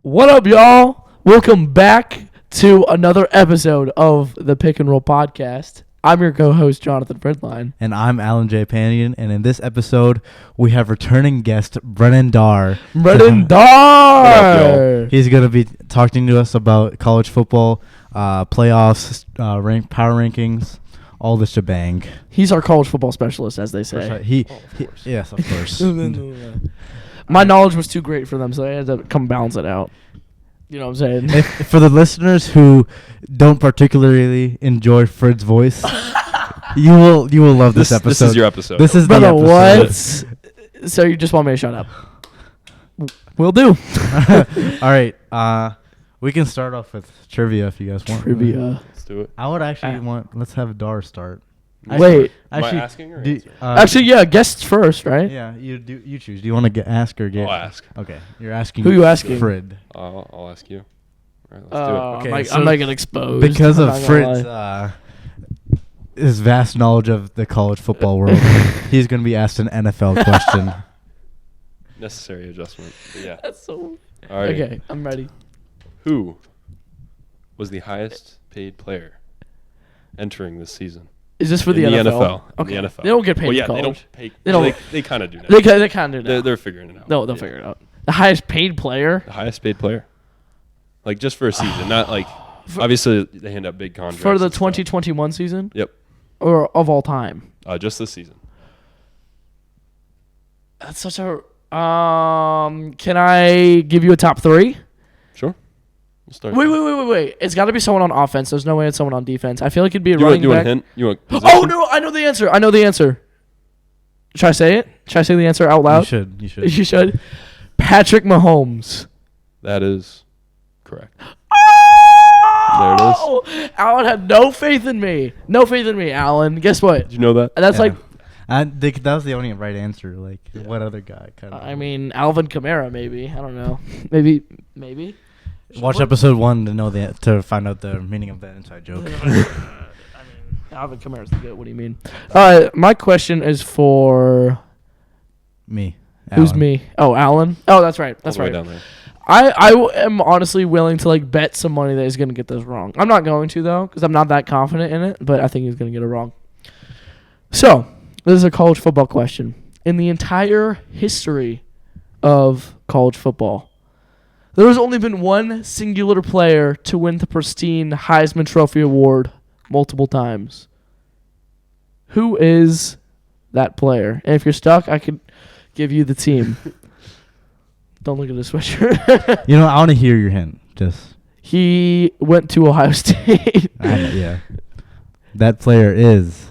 What up, y'all? Welcome back to another episode of the Pick and Roll Podcast. I'm your co-host, Jonathan Fredline. And I'm Alan J. Panion. And in this episode, we have returning guest Brennan Darr. Brennan Darr! He's going to be talking to us about college football, playoffs, power rankings, all the shebang. He's our college football specialist, as they say. Right. Yes, of course. My knowledge was too great for them, so I had to come balance it out. You know what I'm saying? For the listeners who don't particularly enjoy Fred's voice, you will love this episode. This is your episode. This is Brother, the episode. what? So you just want me to shut up? Will do. All right. We can start off with trivia if you guys want. Trivia. Let's do it. I would actually let's have Dar start. Wait. Am I asking or answering? Actually, yeah, guests first, right? Yeah, you choose. Do you want to ask or get? I'll ask. Okay, you're asking. Who you asking? Fred. I'll ask you. All right, let's do it. Okay, I'm not getting exposed. Because I'm of not gonna Fred's his vast knowledge of the college football world, he's going to be asked an NFL question. Necessary adjustment. But yeah. That's so... All right. Okay, I'm ready. Who was the highest paid player entering this season? Is this for the In NFL? Okay. Okay. The NFL. They don't get paid Well, in yeah, college. they don't pay. They don't- They kind of do now. They kind of do now. They're figuring it out. No, they'll figure it out. The highest paid player? The highest paid player. Like just for a season, not like obviously they hand out big contracts For the and stuff. 2021 season? Yep. Or of all time? Just this season. That's such a... can I give you a top three? Sure. We'll start. Wait. It's got to be someone on offense. There's no way it's someone on defense. I feel like it'd be a You running want a back. hint? You want? Oh, position? no, I know the answer. Should I say it? Should I say the answer out loud? You should. You should. Patrick Mahomes. That is correct. Oh! Alan had no faith in me. No faith in me, Alan. Guess what? Did you know that? That's like... that was the only right answer. Like, what other guy? I mean, Alvin Kamara, maybe. I don't know. Maybe. Watch episode 1 to find out the meaning of that inside joke. I mean, Alvin Kamara's the goat. What do you mean? My question is for... Me. Who's Alan. me? Oh, Alan? Oh, that's right. All the way down there. I am honestly willing to like bet some money that he's going to get this wrong. I'm not going to, though, because I'm not that confident in it, but I think he's going to get it wrong. So, this is a college football question. In the entire history of college football, there has only been one singular player to win the pristine Heisman Trophy Award multiple times. Who is that player? And if you're stuck, I could give you the team. Don't look at the sweatshirt. I want to hear your hint. Just. He went to Ohio State. Yeah. That player is.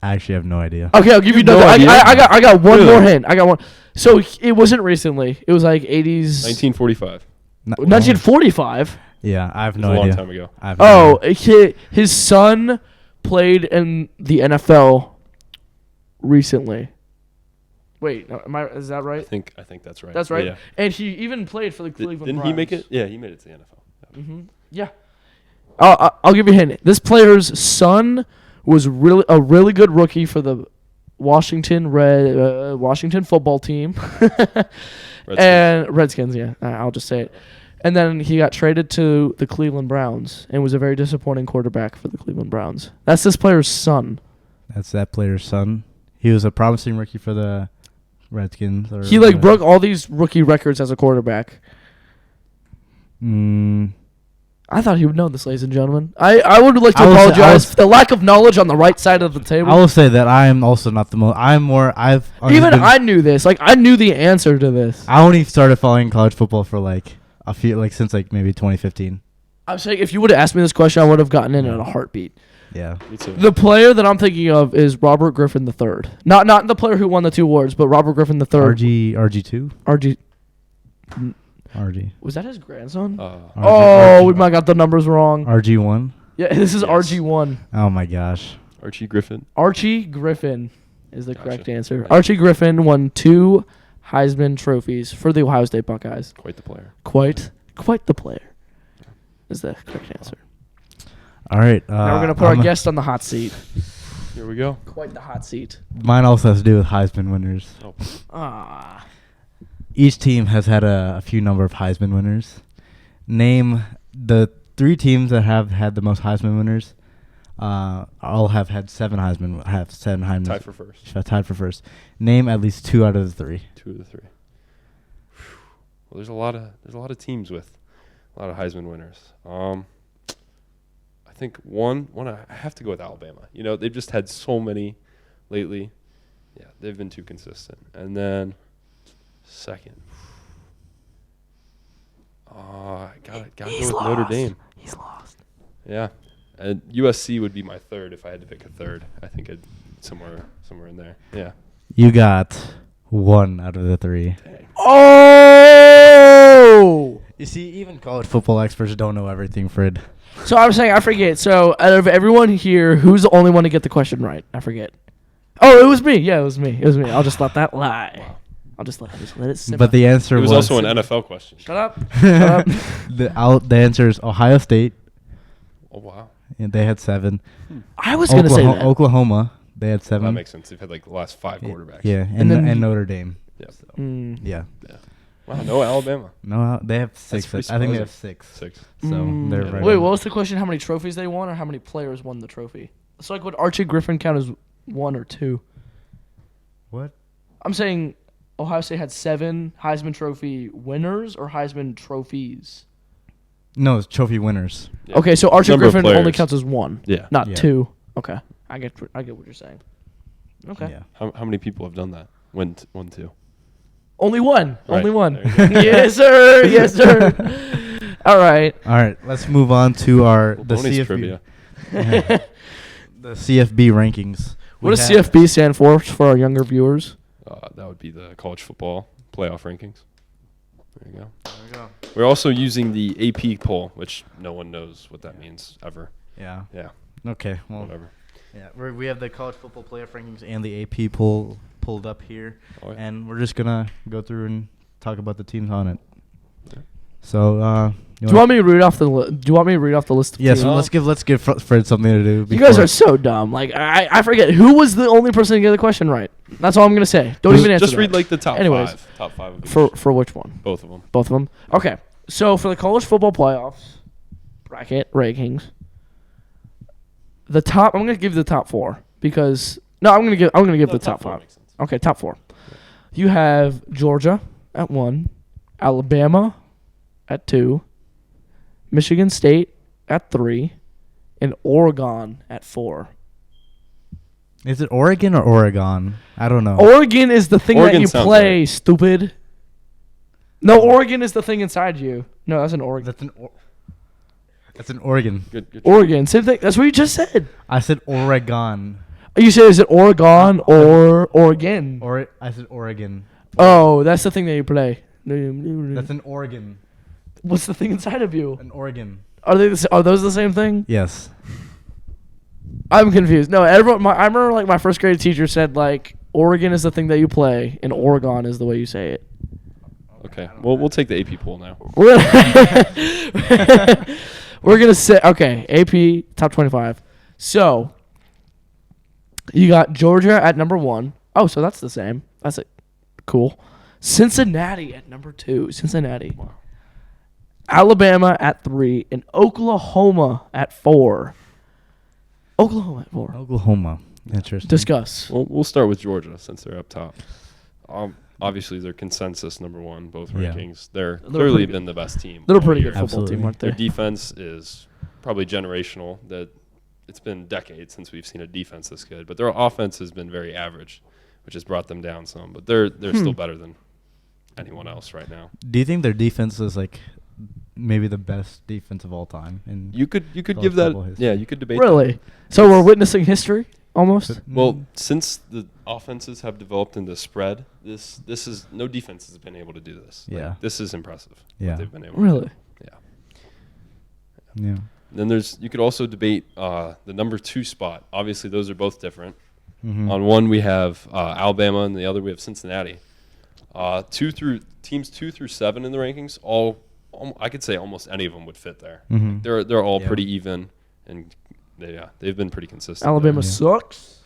I actually have no idea. Okay, I'll give you no another. idea? I got one Really? more hint. I got one. So it wasn't recently. It was like 80s. 1945. 1945. Yeah, I have It no was a idea. long time ago. I have no Oh, idea. his son played in the NFL recently. Wait, is that I right? think that's right. That's right. Yeah. And he even played for the Cleveland Didn't Browns. he make it? Yeah, he made it to the NFL. Yeah. Mm-hmm. Yeah. I'll give you a hint. This player's son was really a really good rookie for the Washington football team. Redskins, yeah. I'll just say it. And then he got traded to the Cleveland Browns and was a very disappointing quarterback for the Cleveland Browns. That's this player's son. That's that player's son. He was a promising rookie for the Redskins. He broke all these rookie records as a quarterback. I thought he would know this, ladies and gentlemen. I would like to apologize for the lack of knowledge on the right side of the table. I will say that I am also not the most. I knew this. Like, I knew the answer to this. I only started following college football for since maybe 2015. I'm saying if you would have asked me this question, I would have gotten in a heartbeat. Yeah. Me too. The player that I'm thinking of is Robert Griffin III. Not the player who won the 2 awards, but Robert Griffin III. RG2? RG. Was that his grandson? RG, we might got the numbers wrong. RG1? Yeah, this is Yes. RG1. Oh my gosh. Archie Griffin. Archie Griffin is the Gotcha. correct answer. Right. Archie Griffin won 2 Heisman trophies for the Ohio State Buckeyes. Quite the player. Quite the player is the correct answer. All right. Now we're going to put our guest on the hot seat. Here we go. Quite the hot seat. Mine also has to do with Heisman winners. Oh. each team has had a few number of Heisman winners. Name the 3 teams that have had the most Heisman winners. All have had 7 Heisman. Tied for first. Tied for first. Name at least 2 out of the 3. 2 of the 3. Well, there's a lot of teams with a lot of Heisman winners. I think one I have to go with Alabama. You know, they've just had so many lately. Yeah, they've been too consistent. And then second, I gotta go with Notre Dame. He's lost. Yeah, and USC would be my third if I had to pick a third. I think I'd somewhere in there. Yeah. You got 1 out of the 3. Dang. Oh! You see, even college football experts don't know everything, Fred. So I was saying, I forget. So out of everyone here, who's the only one to get the question right? I forget. Oh, it was me. Yeah, it was me. I'll just let that lie. Wow. I'll just let it simmer. But the answer It was also an NFL question. Shut up. Shut up. the answer is Ohio State. Oh wow. And they had 7. I was going to say that. Oklahoma, they had 7. That makes sense. They've had like the last 5 quarterbacks. Yeah, And then- and Notre Dame. Yeah. So, Mm. yeah. Wow. No Alabama. No, they have 6. pretty I think they have surprising. 6. 6. So Mm. they're Yeah. right. Wait, on. what was the question? How many trophies they won or how many players won the trophy? So, like, would Archie Griffin count as 1 or 2? What? I'm saying Ohio State had 7 Heisman Trophy winners or Heisman trophies. No, it's trophy winners. Yeah. Okay, so Archie Number of Griffin only players. counts as 1, Yeah. not Yeah. 2. Okay, I get what you're saying. Okay, Yeah. How many people have done that? Won 2. only 1. Right. Only 1. There you go. Yes, sir. Yes, sir. All right. All right, let's move on to our Well, the bonus CFB. trivia. The CFB rankings. What does CFB stand for our younger viewers? That would be the college football playoff rankings. There you go. There we go. We're also using the AP poll, which no one knows what that means ever. Yeah. Yeah, Okay. Well. whatever. Yeah. We have the college football playoff rankings and the AP poll pulled up here, Oh, yeah. and we're just gonna go through and talk about the teams on it. Yeah. So. Do you want me to read off the list? Of Yes. teams? Well, let's give Fred something to do. You guys are so dumb. Like I forget who was the only person to get the question right. That's all I'm gonna say. Don't even answer. Just read that. like the top Anyways, 5. Top 5 of each. for which one? Both of them. Both of them. Okay. So for the college football playoffs bracket rankings, the top. I'm gonna give the top 4 because I'm gonna give the top 5. Makes sense. Okay, top 4. You have Georgia at 1, Alabama at 2, Michigan State at 3, and Oregon at 4. Is it Oregon or Oregon? I don't know. Oregon is the thing Oregon that you sounds play, right. stupid. No, Oregon is the thing inside you. No, that's an Oregon. That's an Oregon. Good. Oregon, same thing. That's what you just said. I said Oregon. You said is it Oregon or Oregon? I said Oregon. Oh, that's the thing that you play. That's an Oregon. What's the thing inside of you? An Oregon. Are those the same thing? Yes. I'm confused. No, everyone. I remember like my first grade teacher said like Oregon is the thing that you play and Oregon is the way you say it. Okay. Well, we'll take the AP poll now. We're gonna say okay. AP top 25. So you got Georgia at number 1. Oh, so that's the same. That's it. Cool. Cincinnati at number 2. Cincinnati. Wow. Alabama at 3 and Oklahoma at 4. Oklahoma at 4. Oklahoma. Interesting. Discuss. Well, we'll start with Georgia since they're up top. Obviously, they're consensus number 1, both Yeah. rankings. They're They're clearly pretty been the best team. They're a all pretty year. good football Absolutely. team, aren't Their they? defense is probably generational. That it's been decades since we've seen a defense this good, but their offense has been very average, which has brought them down some. But they're still better than anyone else right now. Do you think their defense is like maybe the best defense of all time? And You could College give that. football history. Yeah, you could debate. Really? So we're witnessing history almost? That. Well, since the offenses have developed into spread, this is no defense has been able to do this. Like, Yeah. this is impressive. what Yeah. they've been able to Really? do. Yeah. yeah. Then you could also debate the number 2 spot. Obviously, those are both different. Mm-hmm. On one we have Alabama, and the other we have Cincinnati. Teams 2 through 7 in the rankings. I could say almost any of them would fit there. Mm-hmm. They're all Yeah. pretty even, and they've been pretty consistent. Alabama Yeah. sucks.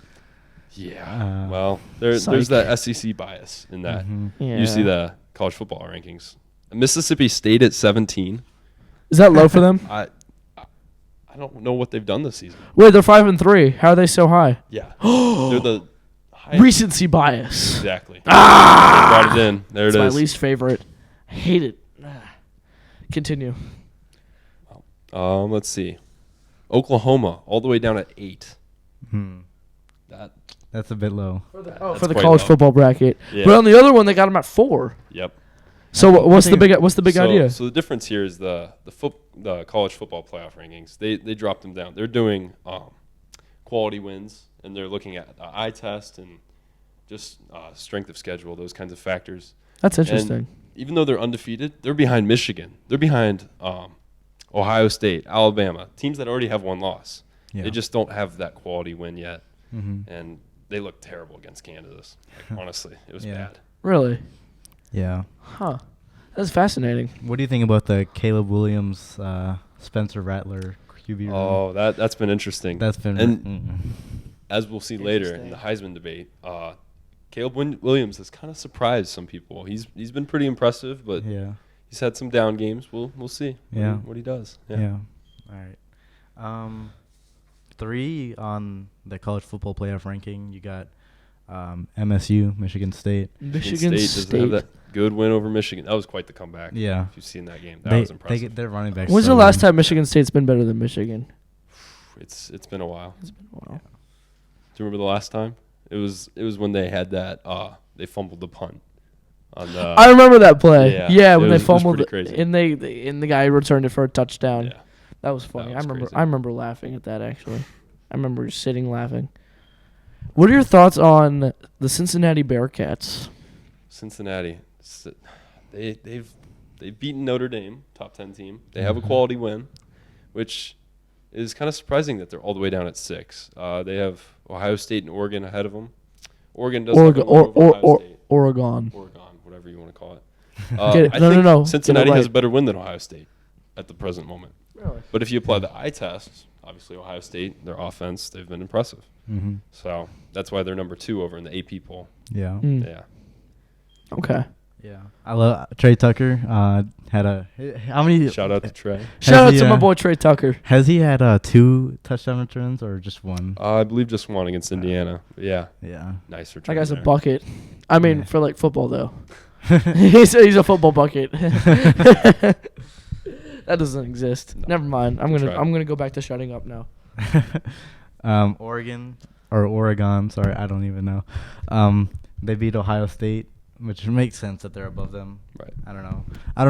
Yeah. Well, Psych. there's that SEC bias in that. Mhm. Yeah. You see the college football rankings. Mississippi State at 17. Is that low for them? I don't know what they've done this season. Wait, they're 5-3. How are they so high? Yeah. They're the highest. Recency bias. Exactly. Ah! They brought it in. There It's it my is. least favorite. I hate it. Continue. Let's see. Oklahoma all the way down at 8. That's a bit low. For the That's quite college low. football bracket. Yeah. But on the other one, they got them at 4. Yep. So what's the big idea? So the difference here is the college football playoff rankings. They dropped them down. They're doing quality wins, and they're looking at eye test and just strength of schedule, those kinds of factors. That's interesting. And even though they're undefeated, they're behind Michigan. They're behind Ohio State, Alabama, teams that already have one loss. Yeah. They just don't have that quality win yet, Mm-hmm. and they look terrible against Kansas. Like, honestly, it was bad. Really? Yeah. Huh. That's fascinating. What do you think about the Caleb Williams, Spencer Rattler QB? Oh, that's been interesting. That's been. And as we'll see later in the Heisman debate, Caleb Williams has kind of surprised some people. He's been pretty impressive, but yeah. he's had some down games. We'll see. Yeah. What he does. Yeah. All right. 3 on the college football playoff ranking. You got MSU, Michigan State. Michigan doesn't have that good win over Michigan. That was quite the comeback. Yeah. If you've seen that game, that was impressive. Their running backs. When's the last time Michigan State's been better than Michigan? It's been a while. It's been a while. Do you remember the last time? It was when they had that. They fumbled the punt. I remember that play. Yeah, Yeah, when it they was fumbled pretty crazy. and the guy returned it for a touchdown. Yeah. That was funny. That was crazy. I remember laughing at that actually. I remember sitting laughing. What are your thoughts on the Cincinnati Bearcats? Cincinnati, they've beaten Notre Dame, top 10 team. They have a quality win, which is kind of surprising that they're all the way down at 6. They have Ohio State and Oregon ahead of them. Oregon does have a win over Ohio State. Oregon, whatever you want to call it. Get it. I No, think no. Cincinnati Get it has right. a better win than Ohio State at the present moment. Really? But if you apply the eye test, obviously Ohio State, their offense, they've been impressive. Mm-hmm. So that's why they're number 2 over in the AP poll. Yeah. Yeah. Okay. Yeah. I love Trey Tucker. Had a how many? Shout out to Trey. Shout out he, to my boy Trey Tucker. Has he had 2 touchdown returns or just 1? I believe just one against Indiana. Yeah. Yeah. Nice return. That guy's a there. bucket. I mean, Yeah. for like football though. he's a football bucket. That doesn't exist. No. Never mind. I'm Try. gonna go back to shutting up now. Oregon. Sorry, I don't even know. They beat Ohio State, which makes sense that they're above them. Right. I don't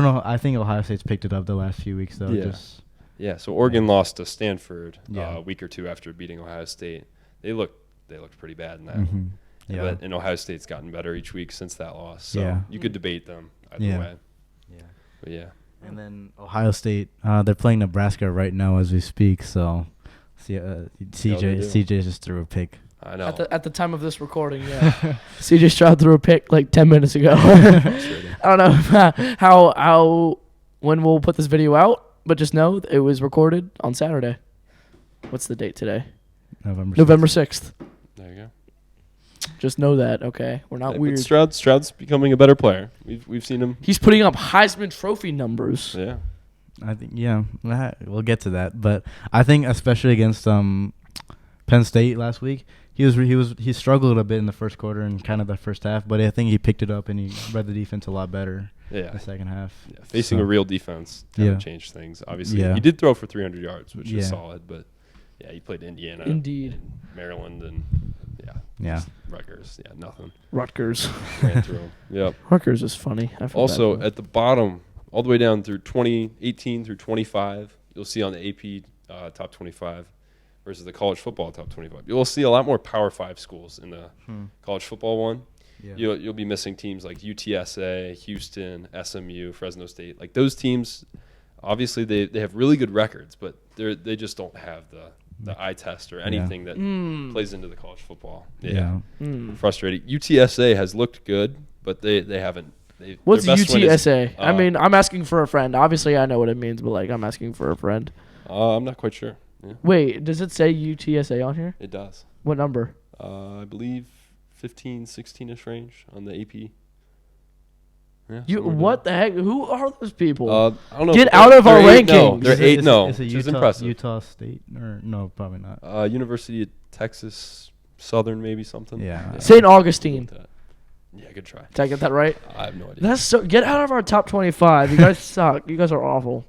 know. I think Ohio State's picked it up the last few weeks though. Yeah. Just Yeah. So Oregon lost to Stanford Yeah. a week or 2 after beating Ohio State. They looked pretty bad in that. mhm. Yeah. And Ohio State's gotten better each week since that loss. So Yeah. you could debate them either Yeah. way. Yeah. But yeah. And then Ohio State, they're playing Nebraska right now as we speak. So, CJ just threw a pick. I know. At the time of this recording, yeah. CJ Stroud threw a pick like 10 minutes ago. Frustrating. I don't know how when we'll put this video out, but just know it was recorded on Saturday. What's the date today? November 6th. There you go. Just know that, okay? We're not Yeah, weird. but Stroud's becoming a better player. We've seen him. He's putting up Heisman Trophy numbers. Yeah. I think we'll get to that, but I think especially against Penn State last week, he struggled a bit in the first quarter and kind of the first half, but I think he picked it up and he read the defense a lot better in Yeah. the second half. Yeah. Facing a real defense kind of changed things. Obviously, Yeah. he did throw for 300 yards, which is Yeah. solid. But yeah, he played Indiana, Indeed. and Maryland, and Yeah. Rutgers. Yeah, nothing. Rutgers. Ran through him. Yep. Rutgers is funny. I feel Also, bad for him. at the bottom, all the way down through 2018 through 25, you'll see on the AP top 25 versus the college football top 25. You'll see a lot more Power 5 schools in the college football one. Yeah. You'll be missing teams like UTSA, Houston, SMU, Fresno State. Like those teams, obviously they have really good records, but they just don't have the eye test or anything that plays into the college football. Yeah. Frustrating. UTSA has looked good, but they haven't. What's their best win is- UTSA? I mean, I'm asking for a friend. Obviously, I know what it means, but like, I'm asking for a friend. I'm not quite sure. Yeah, Wait, does it say UTSA on here? it does. What number? I believe 15, 16-ish range on the AP. Yeah, You somewhere what down. the heck? Who are those people? I don't know. Get if out of our they're 8-0. rankings. They're 8-0, Is it which is Utah, impressive. Utah State or no? Probably not. University of Texas Southern, maybe something. Yeah. St. Augustine. Yeah, good try. Did I get that right? I have no idea. That's so. Get out of our top 25. You guys suck. You guys are awful.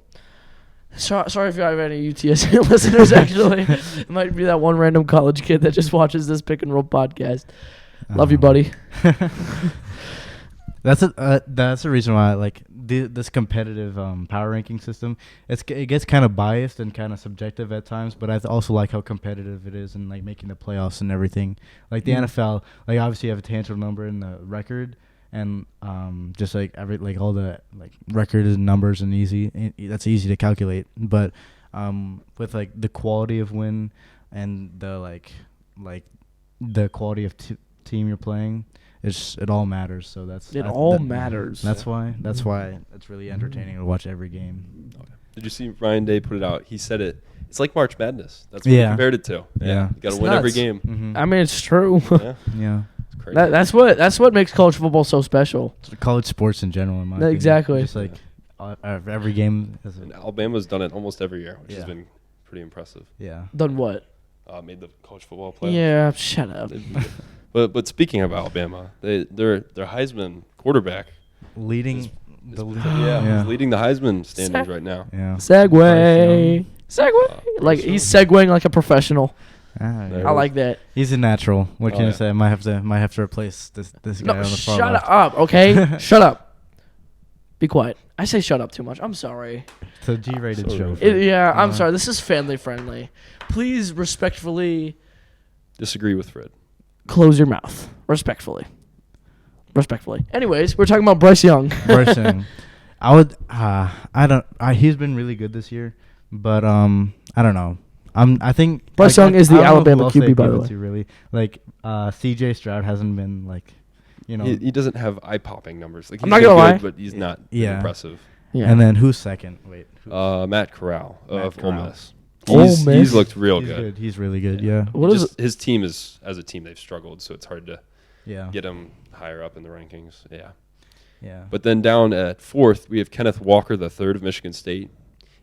Sorry if you have any UTSA listeners. Actually, it might be that one random college kid that just watches this pick and roll podcast. Love you, buddy. That's the reason why I like this competitive power ranking system. It gets kind of biased and kind of subjective at times, but I also like how competitive it is and like making the playoffs and everything. Like the NFL, like obviously you have a tangible number in the record, and just like all the like record is numbers and that's easy to calculate. But with like the quality of win and the like the quality of team you're playing. It all matters, so matters. That's why it's really entertaining to watch every game. Okay. Did you see Ryan Day put it out? He said it's like March Madness. That's what he compared it to. Yeah. You got to win every game. Mm-hmm. I mean, it's true. Yeah. It's crazy. That's what makes college football so special. College sports in general, in my opinion. Exactly. Just like every game. And Alabama's done it almost every year, which has been pretty impressive. Yeah. Done what? Made the college football playoffs. Yeah, shut up. But speaking of Alabama, their Heisman quarterback leading he's leading the Heisman standings right now. Yeah. Segue. He's segueing like a professional. There I like that. He's a natural. What can I say? I might have to replace this guy on the far shut left. up, okay? Shut up. Be quiet. I say shut up too much. I'm sorry. It's a G-rated show. I'm sorry. This is family friendly. Please respectfully disagree with Fred. Close your mouth. Respectfully. Anyways, we're talking about Bryce Young. Bryce Young. I would. He's been really good this year, but I don't know. I think Bryce Young is the Alabama QB, by the way. Really, like C.J. Stroud hasn't been like, he doesn't have eye-popping numbers. Like, I'm not gonna lie, but he's not impressive. Yeah. And then who's second? Wait. Matt Corral of Ole Miss. He's looked real good. He's really good. Yeah. His team as a team, they've struggled, so it's hard to get him higher up in the rankings. Yeah. Yeah. But then down at fourth, we have Kenneth Walker, the third of Michigan State.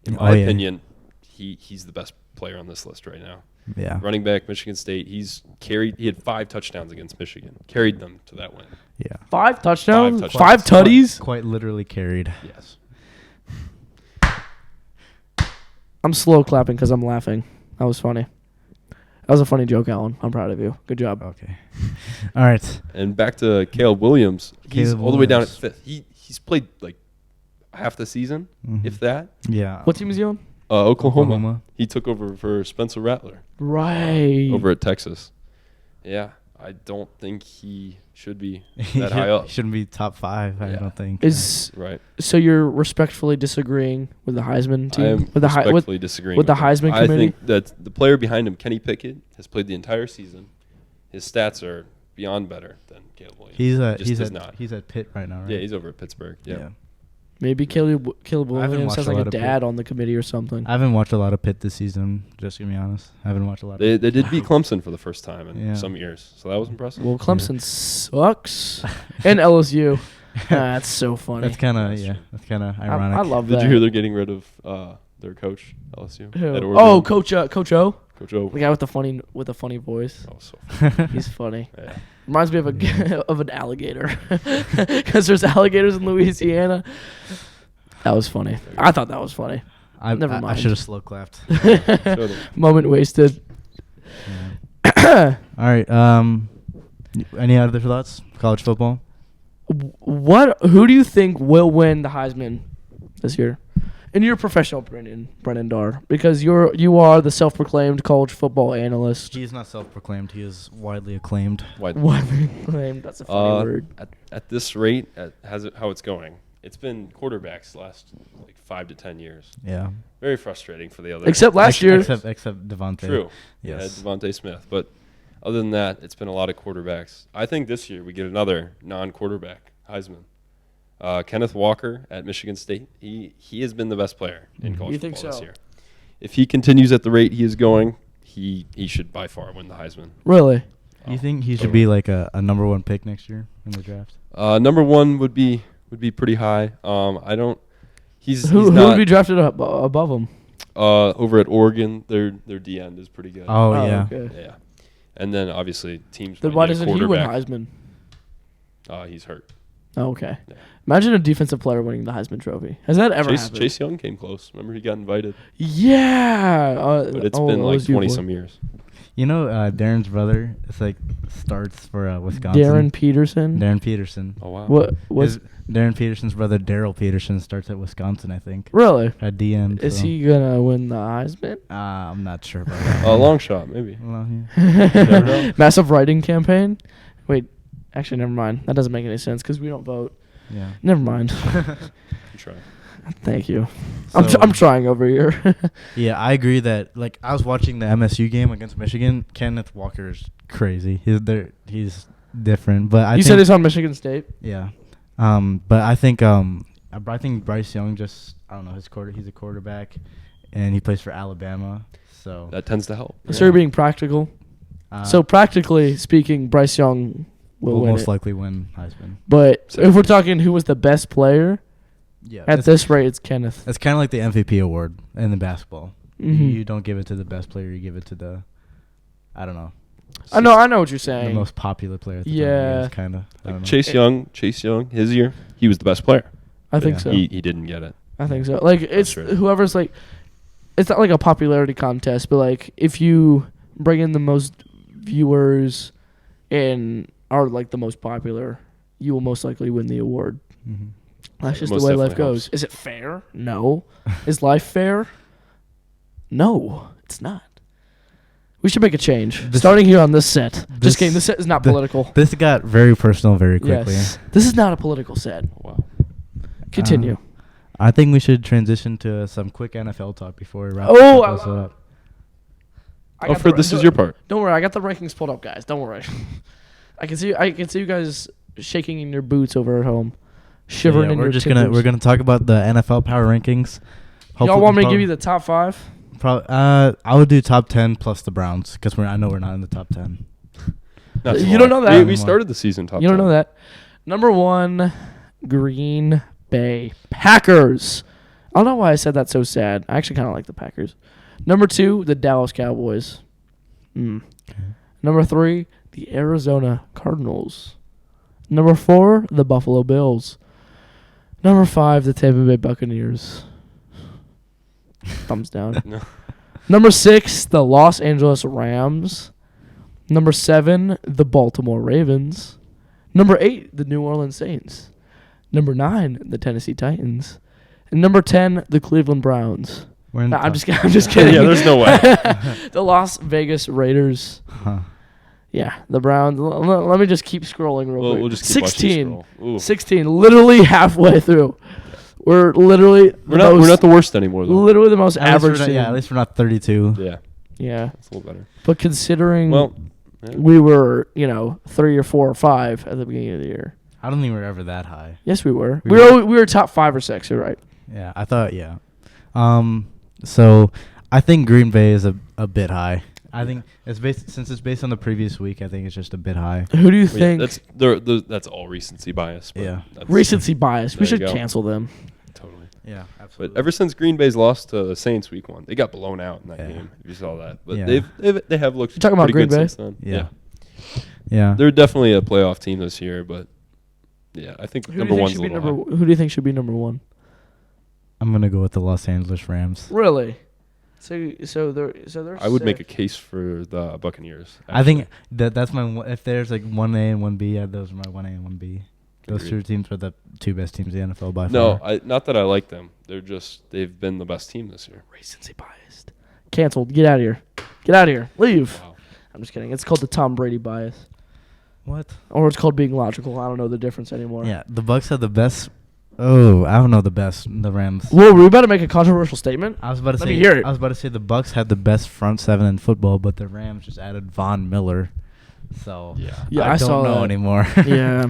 In my opinion, he's the best player on this list right now. Yeah. Running back, Michigan State. He had 5 touchdowns against Michigan. Carried them to that win. Yeah. 5 touchdowns? 5 5 tutties? Quite literally carried. Yes. I'm slow clapping because I'm laughing. That was funny. That was a funny joke, Alan. I'm proud of you. Good job. Okay. All right. And back to Caleb Williams. He's all the way down at 5th. He's played like half the season, if that. Yeah. What team is he on? Oklahoma. He took over for Spencer Rattler. Right. Over at Texas. Yeah. I don't think he should be that high up. He shouldn't be top 5, I don't think. Right. So you're respectfully disagreeing with the Heisman team? I am respectfully disagreeing with the Heisman committee? I think that the player behind him, Kenny Pickett, has played the entire season. His stats are beyond better than Caleb Williams. He's at Pitt right now, right? Yeah, he's over at Pittsburgh. Yeah. Maybe Caleb Williams sounds like a dad Pitt. on the committee or something. I haven't watched a lot of Pitt this season, just to be honest. I haven't watched a lot. They did beat Clemson for the first time in some years, so that was impressive. Well, Clemson sucks. And LSU. That's so funny. That's kind of ironic. I love that. Did you hear they're getting rid of their coach, LSU? Oh, Coach O. Coach O. The guy with the funny voice. Oh, so funny. He's funny. Yeah. Reminds me of of an alligator, because there's alligators in Louisiana. That was funny. I thought that was funny. Never mind. I should have slow clapped. Moment wasted. Yeah. All right. Any other thoughts? College football. Who do you think will win the Heisman this year? In your professional opinion, Brennan Darr, because you are the self-proclaimed college football analyst. He is not self-proclaimed. He is widely acclaimed. Widely acclaimed. That's a funny word. At this rate, how it's going, it's been quarterbacks last like 5 to 10 years. Yeah. Very frustrating for the other. Except last year. Except Devontae. True. Yes. Yeah, Devontae Smith. But other than that, it's been a lot of quarterbacks. I think this year we get another non-quarterback Heisman. Kenneth Walker at Michigan State. He has been the best player in college football this year. If he continues at the rate he is going, he should by far win the Heisman. Really? You think he should be like a number 1 pick next year in the draft? Number 1 would be would be pretty high. I don't. He's Who not would be drafted above him? over at Oregon. Their D end is pretty good. Oh, yeah. Okay. Yeah, and then obviously teams. Then might why need a doesn't he win quarterback. Heisman? He's hurt. Oh, okay. Yeah. Imagine a defensive player winning the Heisman Trophy. Has that ever happened? Chase Young came close. Remember he got invited, Yeah. but it's been like 20 some years. You know, Darren's brother, it's like starts for Wisconsin. Darren Peterson. Darren Peterson. Oh wow. What was Darren Peterson's brother, Daryl Peterson, starts at Wisconsin, I think. really? At DM. Is he gonna win the Heisman? I'm not sure about that. A long shot, maybe. Well, yeah. never know. Massive writing campaign. Wait, actually, never mind. That doesn't make any sense because we don't vote. Yeah. Never mind. I'm trying. Thank you. So- I'm trying over here. Yeah, I agree that, like, I was watching the MSU game against Michigan. Kenneth Walker's crazy. He's different, but I You think, said he's on Michigan State. yeah. But I think Bryce Young just, I don't know, he's a quarterback, and he plays for Alabama, so That tends to help. So you're being practical. So practically speaking, Bryce Young will win most it. likely win Heisman. But So- if we're talking who was the best player, Yeah, at this rate, it's Kenneth. it's kind of like the MVP award in the basketball. Mhm. You don't give it to the best player; you give it to the, I don't know, I know what you're the saying. most popular player. At the Yeah. time, kind of. Like Chase Young, his year, he was the best player. I think Yeah. so. He didn't get it. I think so. Like it's right. whoever's like, it's not like a popularity contest, but like if you bring in the most viewers and are like the most popular, you will most likely win the award. Mm-hmm. That's It just the most way life definitely goes. helps. Is it fair? No. Is life fair? No, it's not. We should make a change. Starting here on this set. Just kidding. This set is not political. This got very personal very quickly. Yes. This is not a political set. Wow. Continue. I think we should transition to some quick NFL talk before we wrap Oh, this I love up. I got Alfred, the- this is your part. Don't worry, I got the rankings pulled up, guys. Don't worry. I can see you guys shaking in your boots over at home, shivering in we're your just timbers. we're gonna talk about the NFL power rankings. Y'all want me to give you the top 5? I would do top 10 plus the Browns because I know we're not in the top 10. Not too You don't long. know that. We started the season top. You don't 10. know that. Number 1, Green Bay Packers. I don't know why I said that so sad. I actually kind of like the Packers. Number 2, the Dallas Cowboys. Number 3, the Arizona Cardinals. Number 4, the Buffalo Bills. Number 5, the Tampa Bay Buccaneers. Thumbs down. No. Number 6, the Los Angeles Rams. Number 7, the Baltimore Ravens. Number 8, the New Orleans Saints. Number 9, the Tennessee Titans. And number 10, the Cleveland Browns. We're in Nah, the I'm top- just kidding. Yeah, there's no way. The Las Vegas Raiders. Huh. Yeah, the Browns. Let me just keep scrolling real quick. We'll just keep watching you 16. scroll. Ooh. 16. Literally halfway through. We're literally We're not the worst anymore though. literally the most At least average we're not- team. yeah, at least we're not 32. Yeah, Yeah. that's a little better. But considering Well, yeah. we were, 3 or 4 or 5 at the beginning of the year. I don't think we're ever that high. Yes, we were. We We were top 5 or 6. You're right. Yeah, I thought, yeah. So I think Green Bay is a bit high. I think it's based on the previous week. I think it's just a bit high. Who do you Well, yeah, think? that's all recency bias. But Yeah. that's- Recency bias. We There should you go. cancel them. Totally. Yeah, But absolutely. ever since Green Bay's lost to the Saints week 1, they got blown out in that Yeah. game. If you saw that, but Yeah. they have looked You talking about pretty Green good Bay? since then. Yeah. Yeah. They're definitely a playoff team this year. But yeah, I think Who number do you one's think a should be little number? high. Who do you think should be number 1? I'm gonna go with the Los Angeles Rams. Really? So they're. I would make a sick. case for the Buccaneers. I think that's my if there's like 1A and 1B, those are my 1A and 1B. Those Agreed. two teams are the 2 best teams in the NFL by No, far. not that I like them. They've been the best team this year. Recency biased. Canceled. Get out of here. Get out of here. Leave. Wow. I'm just kidding. It's called the Tom Brady bias, What? or it's called being logical. I don't know the difference anymore. Yeah, the Bucks have the best. Oh, I don't know the best. The Rams. Whoa, were we about to make a controversial statement? I was about to Let say. me hear it. I was about to say the Bucks have the best front 7 in football, but the Rams just added Von Miller. So Yeah. Yeah, I I saw don't know that. anymore. Yeah.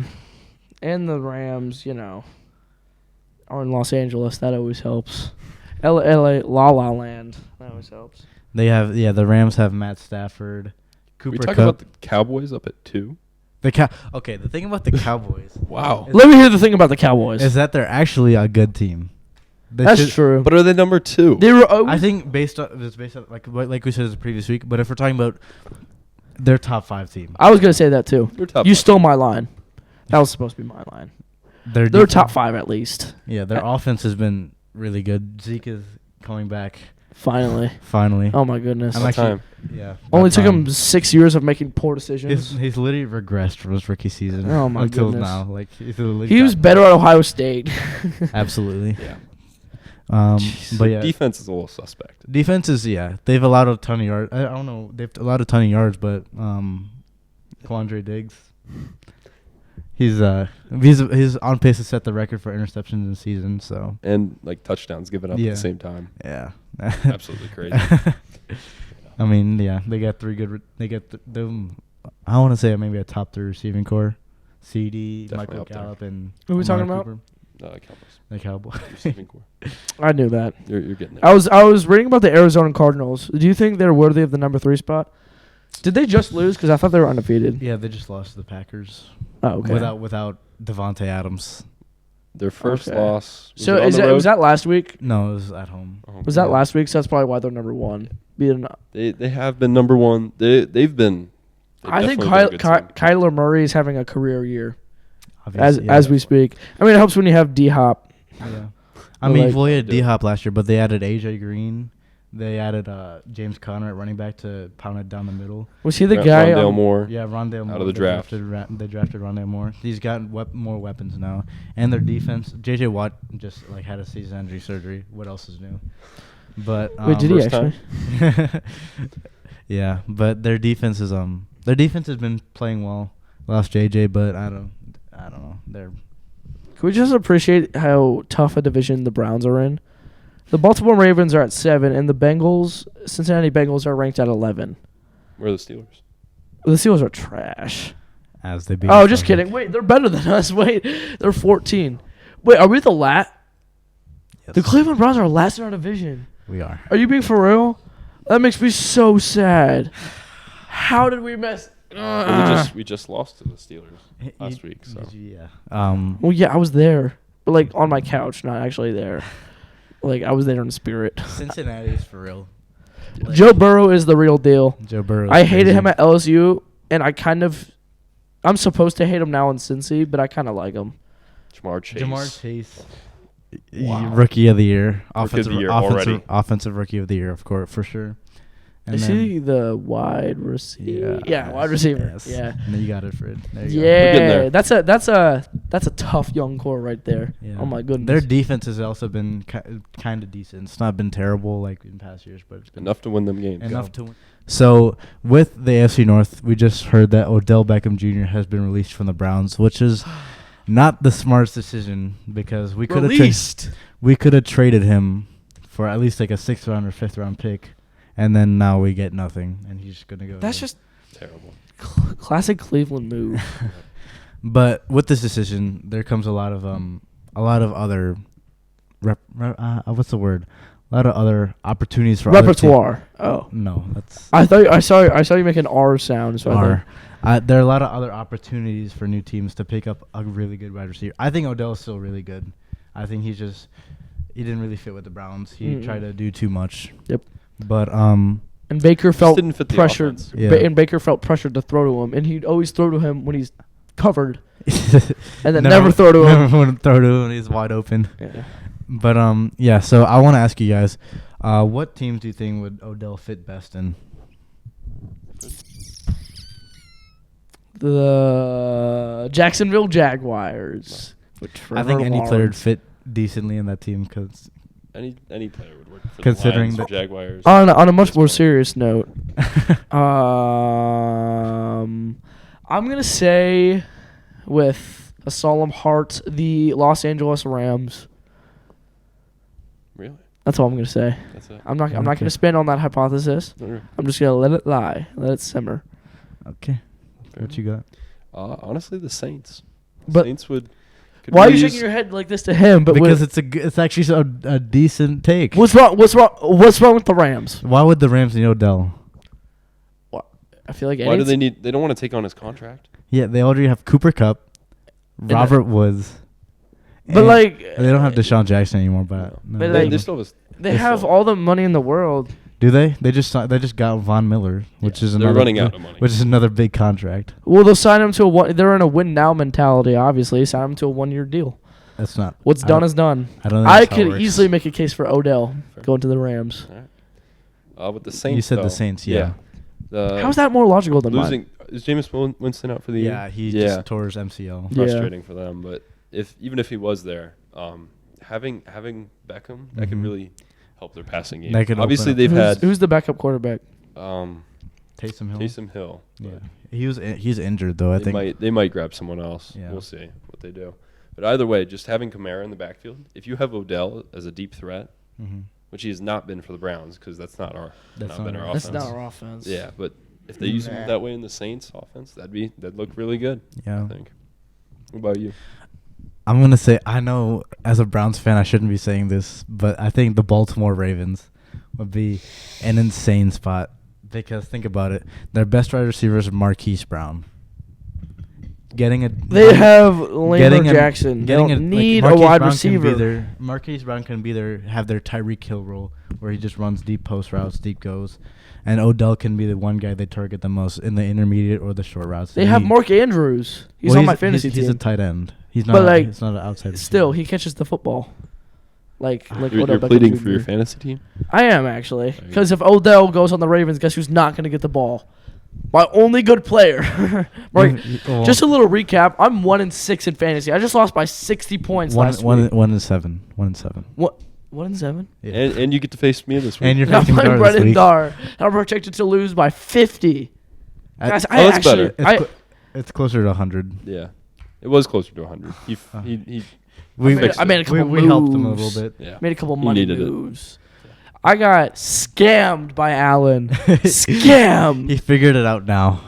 And the Rams, are in Los Angeles. That always helps. LA, La La Land. That always helps. They have the Rams have Matt Stafford, Cooper We talk Kupp. about the Cowboys up at 2. Okay, the thing about the Cowboys. Wow. Let me hear the thing about the Cowboys. Is that they're actually a good team. That's true. But are they number 2? They were. I think based on like we said the previous week. But if we're talking about their top 5 team, I was gonna say that too. They're top You 5. stole my line. That was supposed to be my line. They're top 5 at least. Yeah, their offense has been really good. Zeke is coming back Finally. finally. Oh my goodness. I'm actually- time. Yeah. Only about took time. him 6 years of making poor decisions. He's literally regressed from his rookie season. Oh my until goodness. now. Like he's literally He was gotten better at Ohio State. Absolutely. Yeah. But yeah, Defense is a little suspect. defense is they've allowed a ton of yards. I don't know, they've allowed a ton of yards, but Quandre Diggs, he's on pace to set the record for interceptions in the season. So And like touchdowns given up at the same time. yeah, Absolutely crazy. I mean, yeah, they got 3 good. They get them. I want to say maybe a top 3 receiving core. CD, Definitely Michael up there. Gallup, and Who are we talking Amari about? Cooper. Cowboys. The Cowboys. Receiving core. I knew that. You're getting there. I was reading about the Arizona Cardinals. Do you think they're worthy of the number 3 spot? Did they just lose? Because I thought they were undefeated. Yeah, they just lost to the Packers. Oh, okay. Without Devontae Adams. Their first Okay. loss. So it on the road? was that last week? No, it was at home. Oh, Was that yeah. last week? So that's probably why they're number 1. They have been number 1. They've been. I think definitely been a good team. Kyler Murray is having a career year Obviously, as we speak. I mean, it helps when you have D Hop. Yeah. I But mean, like- well, he had D-Hop last year, but they added AJ Green. They added James Conner at running back to pound it down the middle. Was he the guy? Rondale Moore. Yeah, Rondale Moore. Out of the draft. They drafted Rondale Moore. He's got more weapons now. And their defense, J.J. Watt just had a season injury surgery. What else is new? But Wait, did he first actually? yeah, but their defense has been playing well. Lost J.J., but I don't know. Can we just appreciate how tough a division the Browns are in? The Baltimore Ravens are at 7, and the Cincinnati Bengals are ranked at 11. Where are the Steelers? The Steelers are trash. As they beat. Oh, just kidding. Wait, they're better than us. Wait, they're 14. Wait, are we the Yes. The Cleveland Browns are last in our division. We are. Are you being for real? That makes me so sad. How did we mess? Well, we just lost to the Steelers last week. So Yeah. Well, yeah, I was there, but like on my couch, not actually there. Like I was there in spirit. Cincinnati is for real. Joe Burrow is the real deal. Joe Burrow. I hated him at LSU, and I'm supposed to hate him now in Cincy, but I kind of like him. Jamar Chase. Wow. Rookie of the year. Rookie of the year already. Offensive rookie of the year, of course, for sure. And Is then- he the wide receiver? Yeah, wide receiver. Yes. Yeah. And then you got it, Fred. There you go. getting Yeah, there. that's a tough young core right there. Yeah. Oh my goodness. Their defense has also been kind of decent. It's not been terrible like in past years, but it's been Enough to win them games. enough to win. So with the AFC North, we just heard that Odell Beckham Jr. has been released from the Browns, which is not the smartest decision because we could have traded him for at least like a 6th round or 5th round pick, and then now we get nothing, and he's just gonna go. That's just Terrible. classic Cleveland move. But with this decision, there comes a lot of other what's the word? A lot of other opportunities for other Repertoire. Oh, no, that's I saw you make an R sound. So there are a lot of other opportunities for new teams to pick up a really good wide receiver. I think Odell's still really good. I think he didn't really fit with the Browns. He tried to do too much. Yep. But and Baker felt didn't fit the pressured. offense. Yeah. And Baker felt pressured to throw to him, and he'd always throw to him when he's covered, and then never throw to him. Never want to throw to him when he's wide open. Yeah. But yeah. So I want to ask you guys, what teams do you think would Odell fit best in? The Jacksonville Jaguars. With I think Trevor any player would Lawrence. fit decently in that team because Any player would work for Considering the Lions the- or Jaguars. On a much more serious note, I'm gonna say, with a solemn heart, the Los Angeles Rams. Really? That's all I'm gonna say. That's it. I'm not Okay. gonna spin on that hypothesis. All right. I'm just gonna let it lie, let it simmer. okay. What you got? Honestly, the Saints. But Saints could why are you really shaking your head like this to him? But Because it's actually a decent take. what's wrong? What's wrong with the Rams? Why would the Rams need Odell? I feel like Why do they need? They don't want to take on his contract. Yeah, they already have Cooper Kupp, Robert Woods. But and like, they don't have Deshaun Jackson anymore. But But They, like- they still have they have all the money in the world. do they? They just got Von Miller, which is they're another running out of money. which is another big contract. Well, they'll sign him to a one. They're in a win now mentality. Obviously, sign him to a 1-year deal. That's not What's I done don't- is done. I don't. Think I that's how it could works. easily make a case for Odell Fair. going to the Rams. With the Saints, You said though, the Saints, yeah. How's that more logical than losing? mine? Is Jameis Winston out for the year? Yeah, he just tore his MCL. Yeah. Frustrating for them, but even if he was there, having Beckham, that could Mhm. really help their passing game. That could Obviously, open up- they've had Who's the backup quarterback? Taysom Hill. Taysom Hill. Yeah, but he's injured though. I they think. might grab someone else. Yeah. We'll see what they do. But either way, just having Kamara in the backfield, if you have Odell as a deep threat, Mm-hmm. which he has not been for the Browns because that's not been our That's offense. not our offense. Yeah, but if they use him that way in the Saints offense, that'd look really good. Yeah. I think. What about you? I'm gonna say I know as a Browns fan I shouldn't be saying this, but I think the Baltimore Ravens would be an insane spot because think about it, their best wide receiver is Marquise Brown. They have Lamar Jackson. They don't need a wide receiver. Marquise Brown can have their Tyreek Hill role where he just runs deep post routes, deep goes, and Odell can be the one guy they target the most in the intermediate or the short routes. They have Mark Andrews. He's on my fantasy team. He's a tight end. He's not. But, like, he's not an outside. Still, receiver. he catches the football. Like You're Odell Beckham pleading Jr. for your fantasy team? I am actually, There you because if Odell goes on the Ravens, guess who's not going to get the ball? My only good player. Right. Well, Just a little recap. I'm 1-6 in fantasy. I just lost by 60 points last week. 1-7. 1-7. What? 1-7. Yeah. And you get to face me this week. And you're I'm facing playing Darr this Brennan week. Darr. I'm projected to lose by 50. Guys, I that's actually, better. It's closer to 100. Yeah. It was closer to 100. He I made a couple we helped him a moves. little bit. yeah. made a couple He money needed it. moves. I got scammed by Allen. Scammed. He figured it out now.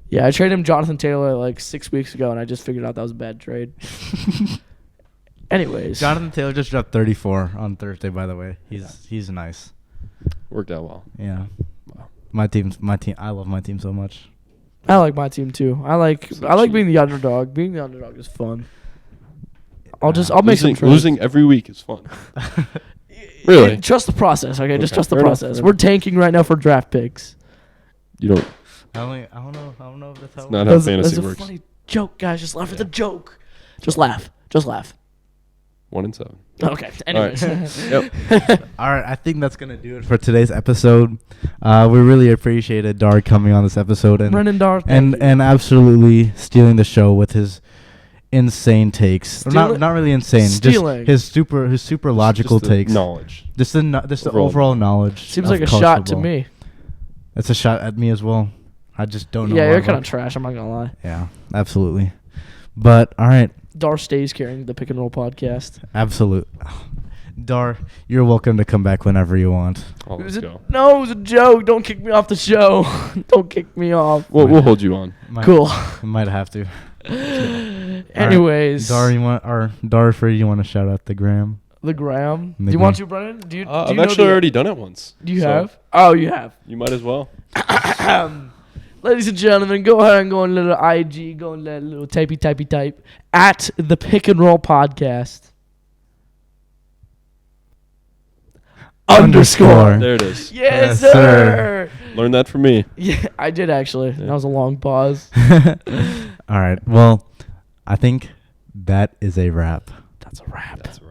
Yeah, I traded him Jonathan Taylor like 6 weeks ago, and I just figured out that was a bad trade. Anyways. Jonathan Taylor just dropped 34 on Thursday. By the way, he's nice. Worked out well. Yeah. Wow. My team. I love my team so much. I like my team too. I like cheap. being the underdog. Being the underdog is fun. I'll make some trades. Losing every week is fun. Really? Trust the process, okay? Just Okay, trust the fair enough, process. fair We're enough. tanking right now for draft picks. You don't. I don't know if that's how. It's not how That's fantasy a works. funny joke, guys. Just laugh at the joke. Just laugh. Just laugh. 1-7. Okay. Anyways. Yep. All right, I think that's gonna do it for today's episode. We really appreciated Darr coming on this episode and Brennan Darr. and absolutely stealing the show with his insane takes. Or not really insane. Stealing. Just his super logical Just the takes. knowledge. Just the Overall overall knowledge. Seems of like a college shot to football. me. It's a shot at me as well. I just don't know. Yeah, why, you're kind of but- trash. I'm not gonna lie. Yeah, absolutely. But all right, Darr stays carrying the Pick and Roll podcast. absolute. Darr, you're welcome to come back whenever you want. Oh, let's go. No, it was a joke. Don't kick me off the show. Don't kick me off. We'll hold you on. Cool. Might have to. Anyways, Darr, you want to shout out the gram? the gram. The Do you want gram. to, Brennan? Do you? do I've you know actually the- already done it once. Do you so have? Oh, you have. You might as well. Ladies and gentlemen, go ahead and go on a little IG, go on a little type at the Pick and Roll podcast. Underscore. There it is. Yes, Yes, sir. Learn that from me. Yeah, I did actually. Yeah. That was a long pause. All right. Well, I think that is a wrap. That's a wrap. That's right.